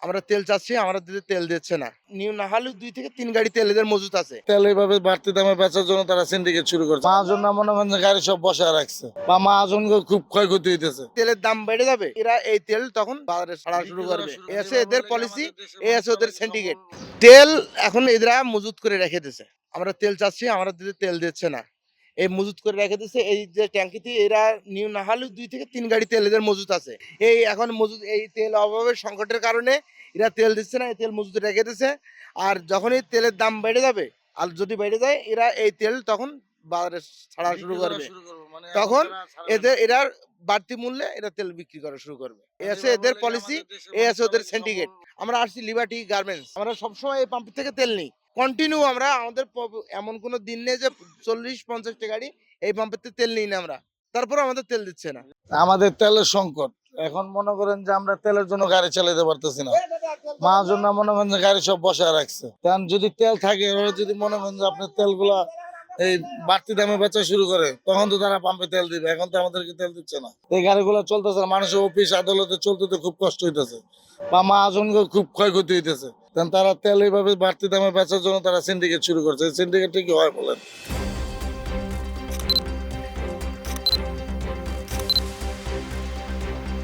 আমরা তেল চাচ্ছি, আমরা তেল দিচ্ছে না। নিউ না হলেও 2 থেকে 3 গাড়ি তেল এদের মজুত আছে। তেল এইভাবে বাড়তি দামে বেচার জন্য তারা সিন্ডিকেট শুরু করছে। মহাজন না মনে করেন যে গাড়ি সব বসায় রাখছে বা মহাজনকে খুব ক্ষয়ক্ষতি হইতেছে। তেলের দাম বেড়ে যাবে, এরা এই তেল তখন বাজারে ছাড়া শুরু করবে। এই আছে এদের পলিসি, এই আছে ওদের সিন্ডিকেট। তেল এখন এরা মজুত করে রেখে দিয়েছে। আমরা তেল চাচ্ছি, আমরা তেল দিচ্ছে না। এই মজুত করে রেখে দিয়েছে, এই যে ট্যাঙ্কিতে এরা নিউ না হলেও 2 থেকে 3 গাড়ি তেল এদের মজুত আছে। এই এখন মজুত এই তেল অভাবের সংকটের কারণে এরা তেল দিচ্ছে না, এই তেল মজুত রেখে দিয়েছে। আর যখনই তেলের দাম বেড়ে যাবে, আর যদি বেড়ে যায়, এরা এই তেল তখন বাজারে ছাড়া শুরু করবে। তখন এরা বাড়তি মূল্যে এরা তেল বিক্রি করা শুরু করবে। এই আছে এদের পলিসি, এই আছে ওদের সিন্ডিকেট। আমরা আসছি লিবার্টি গার্মেন্টস, আমরা সবসময় এই পাম্প থেকে তেল নিই কন্টিনিউ। আমরা আমাদের এমন কোনো দিন নেই যে 40-50টা গাড়ি এই পাম্পের থেকে তেল নিই না আমরা, তারপর আমাদের তেল দিচ্ছে না। আমাদের তেলের সংকট। এখন মনে করেন যে আমরা তেলের জন্য গাড়ি চালাতে পারতেছি না। মহাজন না মনে করেন যে গাড়ি সব বসায় রাখছে। কারণ যদি তেল থাকে, ওরা যদি মনে করেন যে আপনার তেলগুলা এই বাড়তি দামে বেচা শুরু করে, তখন তো তারা পাম্পে তেল দিবে। এখন তো আমাদেরকে তেল দিচ্ছে না। এই গাড়িগুলো চলতেছে না, মানুষের অফিস আদালতে চলতে তো খুব কষ্ট হইতেছে বা মহাজনকে খুব ক্ষয়ক্ষতি হইতেছে। কারণ তারা তেল এইভাবে বাড়তি দামে বেচার জন্য তারা সিন্ডিকেট শুরু করছে। সিন্ডিকেট কি হয় বলেন?